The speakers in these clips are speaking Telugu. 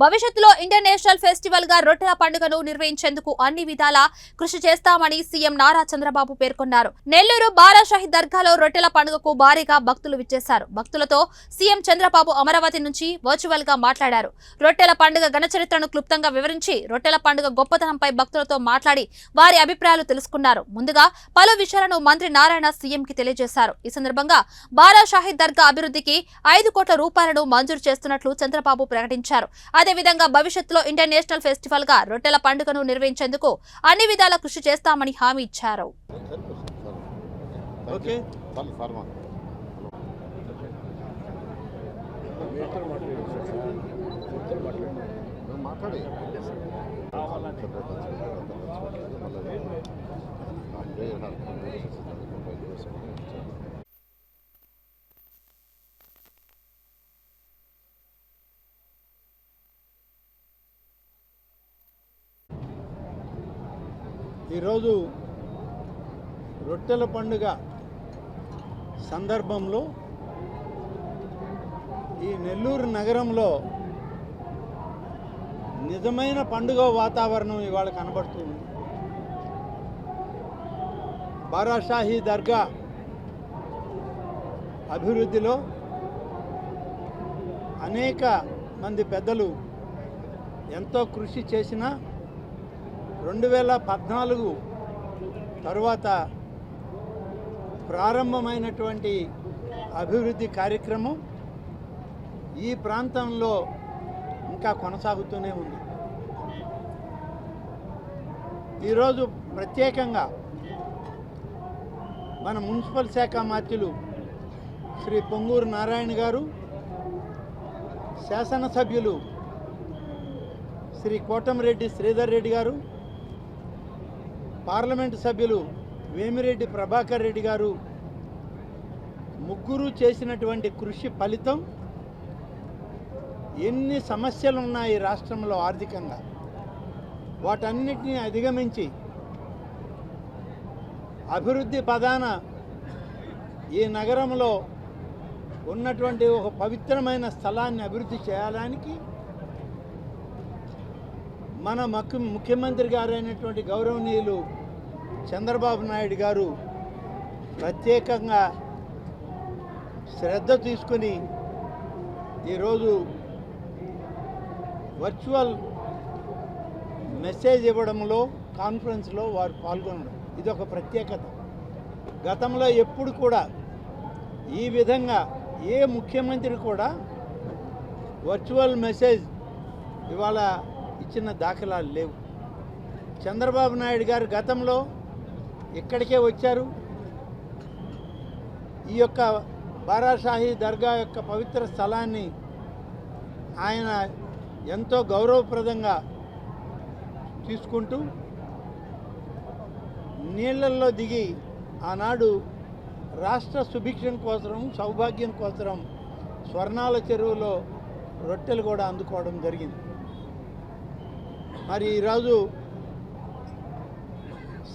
భవిష్యత్తులో ఇంటర్నేషనల్ ఫెస్టివల్ గా రొట్టెల పండుగను నిర్వహించేందుకు అన్ని విధాలా కృషి చేస్తామని సీఎం నారా చంద్రబాబు పేర్కొన్నారు. నెల్లూరు బారాషాహి దర్గాలో రొట్టెల పండుగకు భారీగా భక్తులు విచ్చేశారు. భక్తులతో సీఎం చంద్రబాబు అమరావతి నుంచి వర్చువల్ గా మాట్లాడారు. రొట్టెల పండుగ ఘనచరిత్రను క్లుప్తంగా వివరించి రొట్టెల పండుగ గొప్పతనంపై భక్తులతో మాట్లాడి వారి అభిప్రాయాలు తెలుసుకున్నారు. ముందుగా పలు విషయాలను మంత్రి నారాయణ సీఎం కి తెలియజేశారు. ఈ సందర్భంగా బారాషాహి దర్గా అభివృద్ధికి 5 కోట్ల రూపాయలను మంజూరు చేస్తున్నట్లు చంద్రబాబు ప్రకటించారు. అదేవిధంగా భవిష్యత్తులో ఇంటర్నేషనల్ ఫెస్టివల్ గా రొట్టెల పండుగను నిర్వహించేందుకు అన్ని విధాలా కృషి చేస్తామని హామీ ఇచ్చారు. ఈరోజు రొట్టెల పండుగ సందర్భంలో ఈ నెల్లూరు నగరంలో నిజమైన పండుగ వాతావరణం ఇవాళ కనబడుతుంది. బారాషాహి దర్గా అభివృద్ధిలో అనేక మంది పెద్దలు ఎంతో కృషి చేసినా 2014 తరువాత ప్రారంభమైనటువంటి అభివృద్ధి కార్యక్రమం ఈ ప్రాంతంలో ఇంకా కొనసాగుతూనే ఉంది. ఈరోజు ప్రత్యేకంగా మన మున్సిపల్ శాఖ మంత్రులు శ్రీ పొంగూరు నారాయణ గారు, శాసనసభ్యులు శ్రీ కోటమిరెడ్డి శ్రీధర్ రెడ్డి గారు, పార్లమెంటు సభ్యులు వేమిరెడ్డి ప్రభాకర్ రెడ్డి గారు ముగ్గురు చేసినటువంటి కృషి ఫలితం ఎన్ని సమస్యలు ఉన్నాయి రాష్ట్రంలో ఆర్థికంగా, వాటన్నిటిని అధిగమించి అభివృద్ధి పదాన ఈ నగరంలో ఉన్నటువంటి ఒక పవిత్రమైన స్థలాన్ని అభివృద్ధి చేయడానికి మన ముఖ్యమంత్రి గారైనటువంటి గౌరవనీయులు చంద్రబాబు నాయుడు గారు ప్రత్యేకంగా శ్రద్ధ తీసుకుని ఈరోజు వర్చువల్ మెసేజ్ ఇవ్వడంలో, కాన్ఫరెన్స్లో వారు పాల్గొనడం ఇది ఒక ప్రత్యేకత. గతంలో ఎప్పుడు కూడా ఈ విధంగా ఏ ముఖ్యమంత్రి కూడా వర్చువల్ మెసేజ్ ఇవాళ ఇచ్చిన దాఖలాలు లేవు. చంద్రబాబు నాయుడు గారు గతంలో ఇక్కడికే వచ్చారు. ఈ యొక్క బారాషాహి దర్గా యొక్క పవిత్ర స్థలాన్ని ఆయన ఎంతో గౌరవప్రదంగా తీసుకుంటూ నీళ్లలో దిగి ఆనాడు రాష్ట్ర సుభిక్షం కోసం, సౌభాగ్యం కోసం స్వర్ణాల చెరువులో రొట్టెలు కూడా అందుకోవడం జరిగింది. మరి ఈరోజు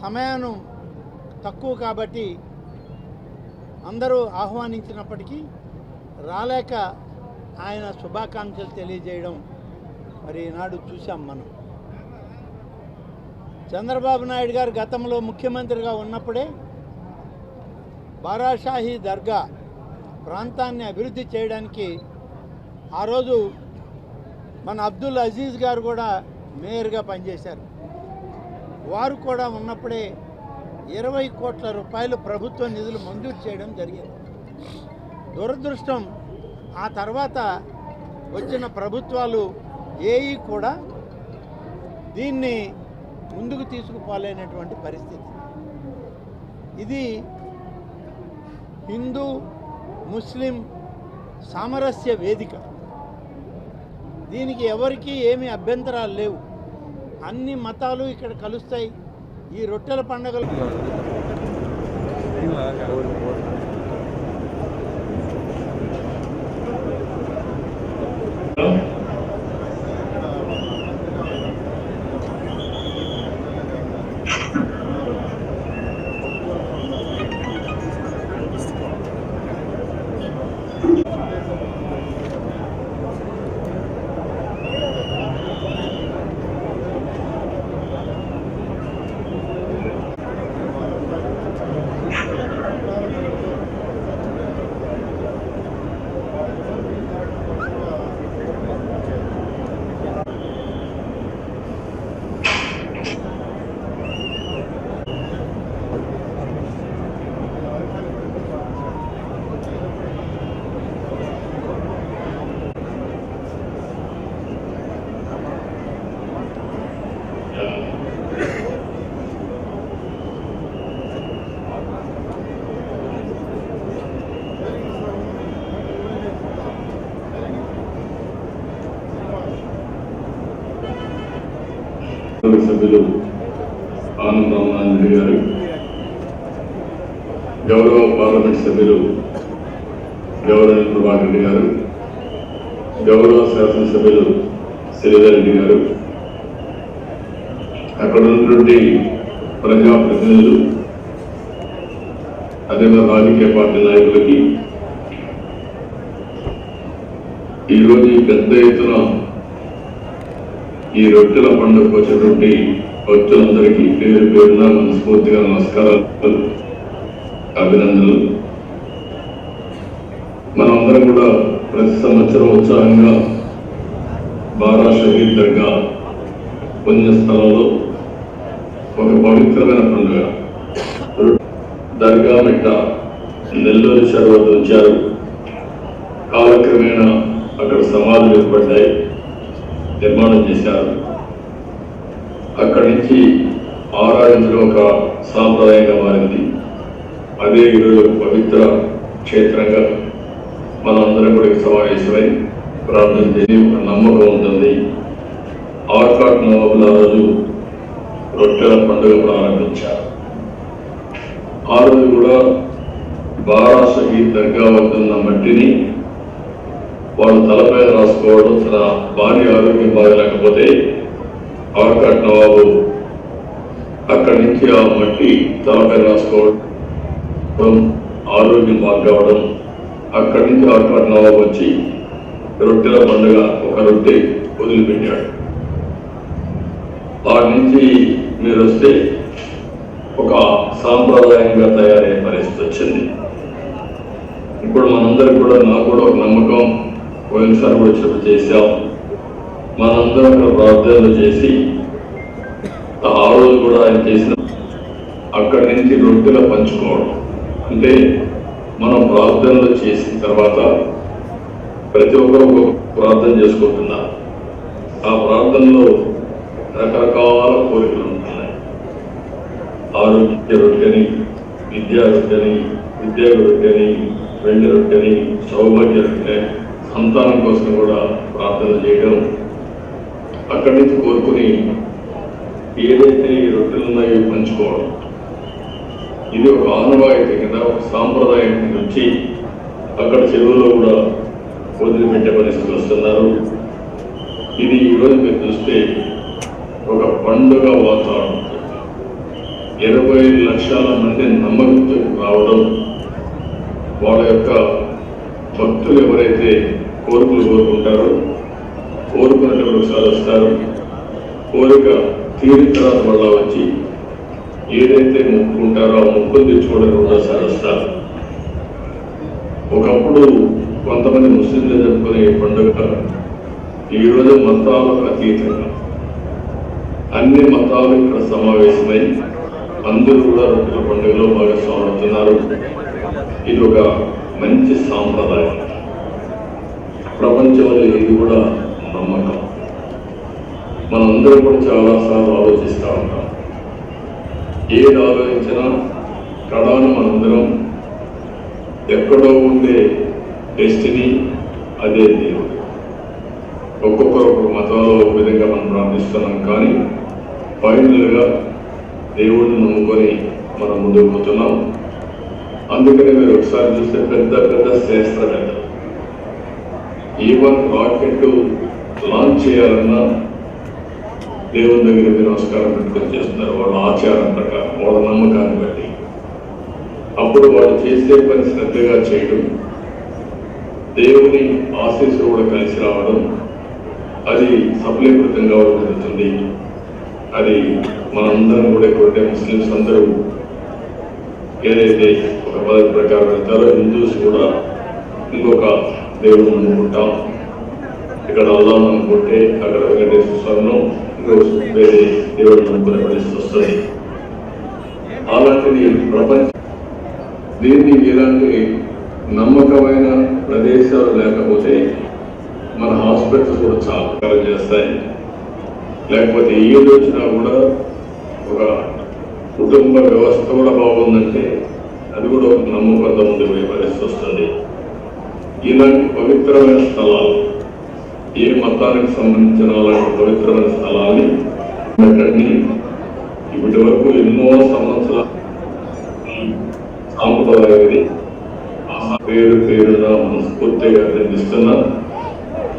సమయాన్ని తక్కువ కాబట్టి అందరూ ఆహ్వానించినప్పటికీ రాలేక ఆయన శుభాకాంక్షలు తెలియజేయడం మరి ఈనాడు చూసాం మనం. చంద్రబాబు నాయుడు గారు గతంలో ముఖ్యమంత్రిగా ఉన్నప్పుడే బారాషాహి దర్గా ప్రాంతాన్ని అభివృద్ధి చేయడానికి ఆ రోజు మన అబ్దుల్ అజీజ్ గారు కూడా మేయర్గా పనిచేశారు. వారు కూడా ఉన్నప్పుడే 20 కోట్ల రూపాయలు ప్రభుత్వ నిధులు మంజూరు చేయడం జరిగింది. దురదృష్టం ఆ తర్వాత వచ్చిన ప్రభుత్వాలు ఏవి కూడా దీన్ని ముందుకు తీసుకుపోలేనటువంటి పరిస్థితి. ఇది హిందూ ముస్లిం సామరస్య వేదిక. దీనికి ఎవరికీ ఏమీ అభ్యంతరాలు లేవు. అన్ని మతాలు ఇక్కడ కలుస్తాయి. ఈ రొట్టెల పండుగలు సభ్యులు ఆనందరామరెడ్డి గారు, గౌరవ పార్లమెంట్ సభ్యులు గౌరవ ప్రభాకర్ రెడ్డి గారు, గౌరవ శాసనసభ్యులు శ్రీధర్ రెడ్డి గారు, అక్కడ ఉన్నటువంటి ప్రజాప్రతినిధులు, అదేవిధంగా రాజకీయ పార్టీ నాయకులకి ఈరోజు ఈ పెద్ద ఎత్తున ఈ రొట్టెల పండుగకు వచ్చినటువంటి భక్తులందరికీ పేరు పేరున మనస్ఫూర్తిగా నమస్కారాలు, అభినందనలు. మనమందరం కూడా ప్రతి సంవత్సరం ఉత్సాహంగా బారా షహీద్ దర్గా పుణ్యస్థలంలో ఒక పవిత్రమైన పండుగ దర్గా మెట్ట నెల్లూరు చెరువు ఉంచారు. కాలక్రమేణా అక్కడ సమాధులు ఏర్పడ్డాయి, నిర్మాణం చేశారు. అక్కడి నుంచి ఆరాధించడం ఒక సాంప్రదాయంగా మారింది. అదే ఈరోజు పవిత్ర క్షేత్రంగా మనందరం కూడా సమావేశమై ప్రార్థన చేసి ఒక నమ్మకం ఉంటుంది. ఆర్కాట్ నవాబుల రోజు రొట్టెల పండుగ ప్రారంభించారు. ఆ రోజు కూడా బారా షహీద్ దర్గా వద్ద ఉన్న మట్టిని వాళ్ళు తలపై రాసుకోవడం, తన భార్య ఆరోగ్యం బాగలేకపోతే ఆర్కాట్ నవాబు అక్కడి నుంచి ఆ మట్టి తలపై రాసుకోవడం, ఆరోగ్యం బాగా కావడం, అక్కడి నుంచి ఆర్కాట్ నవాబు వచ్చి రొట్టెల పండుగ ఒక రొట్టె వదిలిపెట్టాడు. వాటి నుంచి మీరు వస్తే ఒక సాంప్రదాయంగా తయారయ్యే పరిస్థితి వచ్చింది. ఇప్పుడు మనందరికి కూడా, నాకు కూడా ఒక నమ్మకం, పోయినసారి కూడా చెప్పు చేశాం, మనందరం కూడా ప్రార్థనలు చేసి ఆ రోజు కూడా ఆయన చేసిన అక్కడి నుంచి రొట్టెలు పంచుకోవడం. అంటే మనం ప్రార్థనలు చేసిన తర్వాత ప్రతి ఒక్కరు ఒక ప్రార్థన చేసుకుంటున్నారు. ఆ ప్రార్థనలో రకరకాల కోరికలు ఉంటున్నాయి. ఆరోగ్య రొట్టెని, విద్యా రొట్టెని, విద్యా రొట్టెని, వెండి రొట్టెని, సౌభాగ్య రొట్టె, సంతానం కోసం కూడా ప్రార్థన చేయడం, అక్కడి నుంచి కోరుకుని ఏదైతే ఈ రొట్టెలు ఉన్నాయో పంచుకోవడం. ఇది ఒక ఆనవాయితీ కింద, ఒక సాంప్రదాయం కింద వచ్చి అక్కడ చెరువులో కూడా వదిలిపెట్టే పరిస్థితులు వస్తున్నారు. ఇది ఈరోజు మీరు చూస్తే ఒక పండుగ వాతావరణం, 20 లక్షల మంది నమ్మకంతో రావడం, వాళ్ళ యొక్క భక్తులు ఎవరైతే కోరికలు కోరుకుంటారో కోరుకున్నటువంటి ఒకసారి వస్తారు, కోరిక తీరిన తర్వాత వల్ల వచ్చి ఏదైతే మొక్కుకుంటారో ఆ మొక్కులు తెచ్చుకోవడానికి ఒకసారి వస్తారు. ఒకప్పుడు కొంతమంది ముస్లింలు జరుపుకునే పండుగ ఈరోజు మతాలకు అతీతంగా అన్ని మతాలు ఇక్కడ సమావేశమై అందరూ కూడా రొట్టెల పండుగలో భాగస్వాములు అవుతున్నారు. ఇది ఒక మంచి సాంప్రదాయం. ప్రపంచంలో ఇది కూడా నమ్మకం. మనందరం కూడా చాలాసార్లు ఆలోచిస్తూ ఉంటాం. ఏది ఆలోచించినా కడాను మనందరం ఎక్కడో ఉండే డెస్టినీ అదే దేవుడు. ఒక్కొక్కరు ఒక్కొక్క మతంలో ఒక విధంగా మనం ప్రార్థిస్తున్నాం, కానీ ఫైనల్గా దేవుడిని నమ్ముకొని మనం ముందుకు పోతున్నాం. అందుకని మీరు ఒకసారి చూస్తే పెద్ద పెద్ద శాస్త్రవేత్త ఈవెన్ రాకెట్ లాంచ్ చేయాలన్నా దేవుని దగ్గర మీరు నమస్కారం పెట్టుకొని చేస్తున్నారు, వాళ్ళ ఆచారం ప్రకారం, వాళ్ళ నమ్మకాన్ని బట్టి. అప్పుడు వాళ్ళు చేసే పని శ్రద్ధగా చేయడం, దేవుని ఆశీస్సులు కూడా కలిసి రావడం, అది సఫలీకృతంగా జరుగుతుంది. అది మనందరం కూడా ఇక్కడ ముస్లిమ్స్ అందరూ ఏదైతే ఒక పద్ధతి ప్రకారం వెళ్తారో, హిందూస్ కూడా ఇంకొక దేవుడు అనుకుంటాం. ఇక్కడ అల్లాహ్ అనుకుంటే అక్కడ వెంకటేశ్వర స్వామిను ఇంకో వేరే దేవుడు అనుకునే పరిస్థితి వస్తుంది. అలాంటిది ప్రపంచం దీన్ని ఇలాంటి నమ్మకమైన ప్రదేశాలు లేకపోతే మన హాస్పిటల్స్ కూడా చాలా చేస్తాయి. లేకపోతే ఏది వచ్చినా కూడా ఒక కుటుంబ వ్యవస్థ కూడా బాగుందంటే అది కూడా ఒక నమ్మకంతో ముందుకు పరిస్థితి వస్తుంది. ఇలాంటి పవిత్రమైన స్థలాలు, ఏ మతానికి సంబంధించిన అలాంటి పవిత్రమైన స్థలాన్ని అక్కడికి ఇప్పటి వరకు ఎన్నో సంవత్సరాల సాంప్రదాయాన్ని పేరు పేరున మనస్ఫూర్తిగా అభినందిస్తున్నా.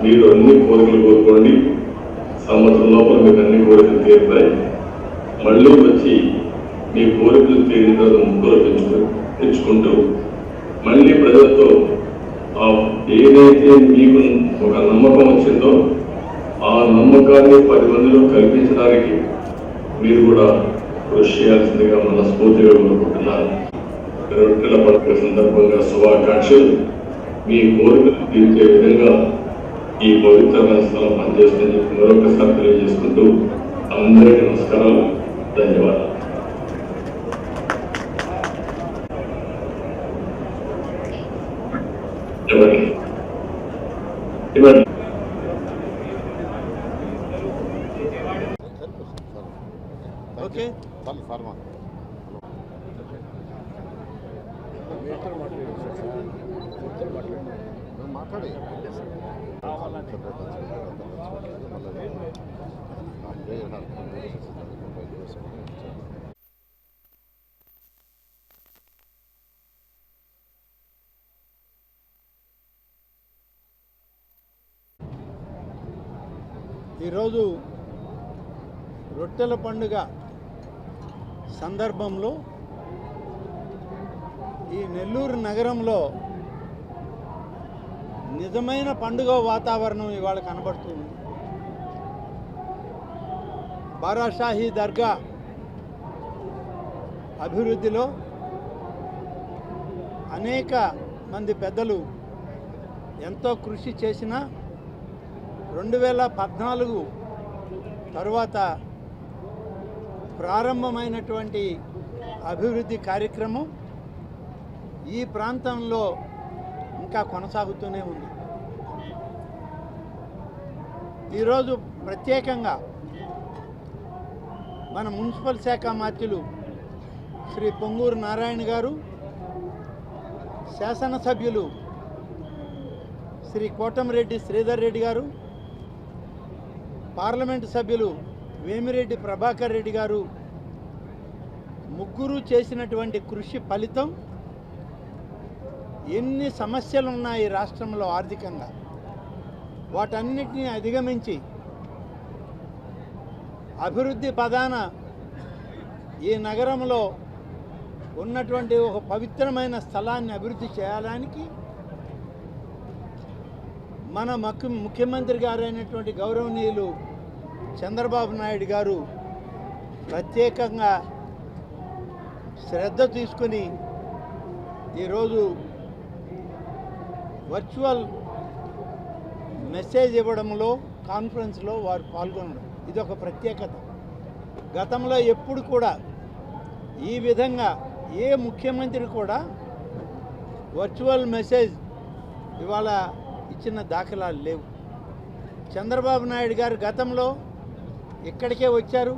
మీరు అన్ని కోరికలు కోరుకోండి. సంవత్సరం లోపల మీకు అన్ని కోరికలు తీరుతాయి. మళ్ళీ వచ్చి మీ కోరికలు తీరిన తర్వాత ముగ్గురు తెచ్చుకుంటూ మళ్ళీ ప్రజలతో ఏదైతే మీకు ఒక నమ్మకం వచ్చిందో ఆ నమ్మకాన్ని 10 మందిలో కల్పించడానికి మీరు కూడా కృషి చేయాల్సిందిగా మనస్ఫూర్తిగా కోరుకుంటున్నారు. రొట్టెల పండుగ సందర్భంగా శుభాకాంక్షలు. మీ కోరికలు తీర్చే విధంగా ఈ పవిత్రమైన స్థలం పనిచేస్తుందని చెప్పి మరొకసారి తెలియజేసుకుంటూ అందరికీ నమస్కారాలు, ధన్యవాదాలు. ఇవ్వండి. ఓకే మాట్లాడి ఈరోజు రొట్టెల పండుగ సందర్భంలో ఈ నెల్లూరు నగరంలో నిజమైన పండుగ వాతావరణం ఇవాళ కనబడుతుంది. బారాషాహి దర్గా అభివృద్ధిలో అనేక మంది పెద్దలు ఎంతో కృషి చేసినా 2014 తరువాత ప్రారంభమైనటువంటి అభివృద్ధి కార్యక్రమం ఈ ప్రాంతంలో ఇంకా కొనసాగుతూనే ఉంది. ఈరోజు ప్రత్యేకంగా మన మున్సిపల్ శాఖ మంత్రులు శ్రీ పొంగూరు నారాయణ గారు, శాసనసభ్యులు శ్రీ కోటమిరెడ్డి శ్రీధర్ రెడ్డి గారు, పార్లమెంటు సభ్యులు వేమిరెడ్డి ప్రభాకర్ రెడ్డి గారు ముగ్గురు చేసినటువంటి కృషి ఫలితం ఎన్ని సమస్యలు ఉన్నాయి రాష్ట్రంలో ఆర్థికంగా, వాటన్నిటినీ అధిగమించి అభివృద్ధి పదాన ఈ నగరంలో ఉన్నటువంటి ఒక పవిత్రమైన స్థలాన్ని అభివృద్ధి చేయడానికి మన ముఖ్యమంత్రి గారైనటువంటి గౌరవనీయులు చంద్రబాబు నాయుడు గారు ప్రత్యేకంగా శ్రద్ధ తీసుకుని ఈరోజు వర్చువల్ మెసేజ్ ఇవ్వడంలో, కాన్ఫరెన్స్లో వారు పాల్గొనడం ఇది ఒక ప్రత్యేకత. గతంలో ఎప్పుడు కూడా ఈ విధంగా ఏ ముఖ్యమంత్రి కూడా వర్చువల్ మెసేజ్ ఇవాళ ఇచ్చిన దాఖలాలు లేవు. చంద్రబాబు నాయుడు గారు గతంలో ఇక్కడికే వచ్చారు.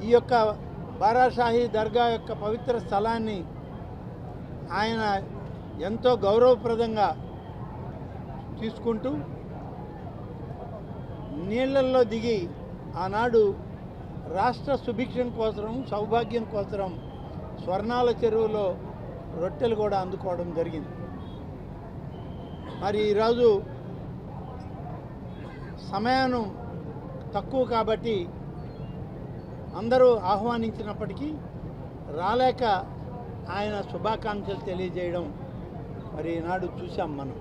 ఈ యొక్క బారాషాహి దర్గా యొక్క పవిత్ర స్థలాన్ని ఆయన ఎంతో గౌరవప్రదంగా తీసుకుంటూ నీళ్లలో దిగి ఆనాడు రాష్ట్ర సుభిక్షం కోసం, సౌభాగ్యం కోసం స్వర్ణాల చెరువులో రొట్టెలు కూడా అందుకోవడం జరిగింది. మరి ఈరోజు సమయాన్ని తక్కువ కాబట్టి అందరూ ఆహ్వానించినప్పటికీ రాలేక ఆయన శుభాకాంక్షలు తెలియజేయడం మరి ఈనాడు చూసాం మనం.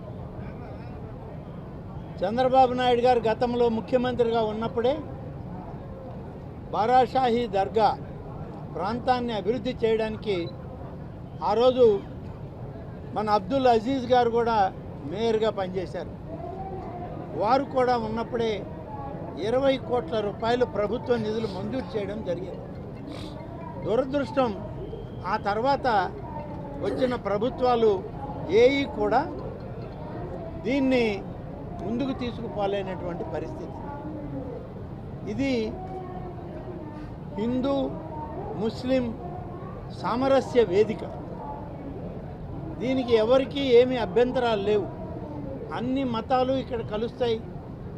చంద్రబాబు నాయుడు గారు గతంలో ముఖ్యమంత్రిగా ఉన్నప్పుడే బారాషాహి దర్గా ప్రాంతాన్ని అభివృద్ధి చేయడానికి ఆ రోజు మన అబ్దుల్ అజీజ్ గారు కూడా మేయర్గా పనిచేశారు. వారు కూడా ఉన్నప్పుడే 20 కోట్ల రూపాయలు ప్రభుత్వ నిధులు మంజూరు చేయడం జరిగింది. దురదృష్టం ఆ తర్వాత వచ్చిన ప్రభుత్వాలు ఏవి కూడా దీన్ని ముందుకు తీసుకుపోలేనటువంటి పరిస్థితి. ఇది హిందూ ముస్లిం సామరస్య వేదిక. దీనికి ఎవరికీ ఏమీ అభ్యంతరాలు లేవు. అన్ని మతాలు ఇక్కడ కలుస్తాయి.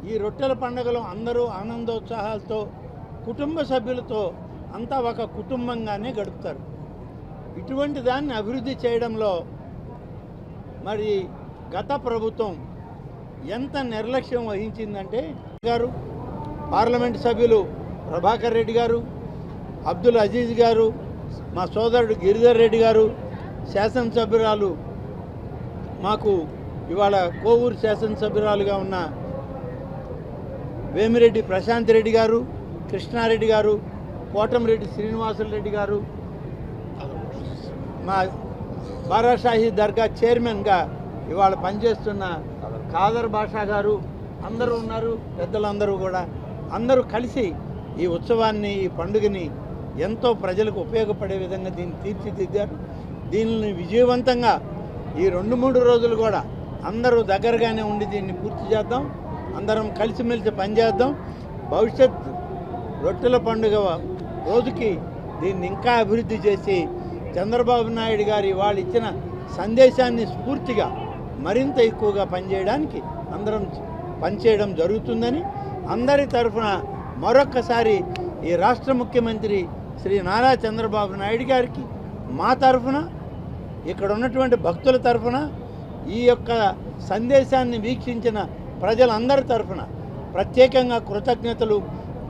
ఈ రొట్టెల పండుగలో అందరూ ఆనందోత్సాహాలతో కుటుంబ సభ్యులతో అంతా ఒక కుటుంబంగానే గడుపుతారు. ఇటువంటి దాన్ని అభివృద్ధి చేయడంలో మరి గత ప్రభుత్వం ఎంత నిర్లక్ష్యం వహించిందంటే గారు పార్లమెంట్ సభ్యులు ప్రభాకర్ రెడ్డి గారు, అబ్దుల్ అజీజ్ గారు, మా సోదరుడు గిరిధర్ రెడ్డి గారు, శాసనసభ్యురాలు మాకు ఇవాళ కోవూరు శాసనసభ్యురాలుగా ఉన్న వేమిరెడ్డి ప్రశాంత్ రెడ్డి గారు, కృష్ణారెడ్డి గారు, కోటమిరెడ్డి శ్రీనివాసులు రెడ్డి గారు, మా బారాషాహి దర్గా చైర్మన్గా ఇవాళ పనిచేస్తున్న ఖాదర్ బాషా గారు అందరూ ఉన్నారు. పెద్దలందరూ కూడా అందరూ కలిసి ఈ ఉత్సవాన్ని, ఈ పండుగని ఎంతో ప్రజలకు ఉపయోగపడే విధంగా దీన్ని తీర్చిదిద్దారు. దీనిని విజయవంతంగా ఈ 2-3 రోజులు కూడా అందరూ దగ్గరగానే ఉండి దీన్ని పూర్తి చేద్దాం. అందరం కలిసిమెలిసి పనిచేద్దాం. భవిష్యత్ రొట్టెల పండుగ రోజుకి దీన్ని ఇంకా అభివృద్ధి చేసి చంద్రబాబు నాయుడు గారి వాళ్ళు ఇచ్చిన సందేశాన్ని స్ఫూర్తిగా మరింత ఎక్కువగా పనిచేయడానికి అందరం పనిచేయడం జరుగుతుందని అందరి తరఫున మరొక్కసారి ఈ రాష్ట్ర ముఖ్యమంత్రి శ్రీ నారా చంద్రబాబు నాయుడు గారికి మా తరఫున, ఇక్కడ ఉన్నటువంటి భక్తుల తరఫున, ఈ యొక్క సందేశాన్ని వీక్షించిన ప్రజలందరి తరఫున ప్రత్యేకంగా కృతజ్ఞతలు,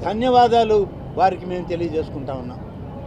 ధన్యవాదాలు వారికి మేము తెలియజేసుకుంటా ఉన్నాం.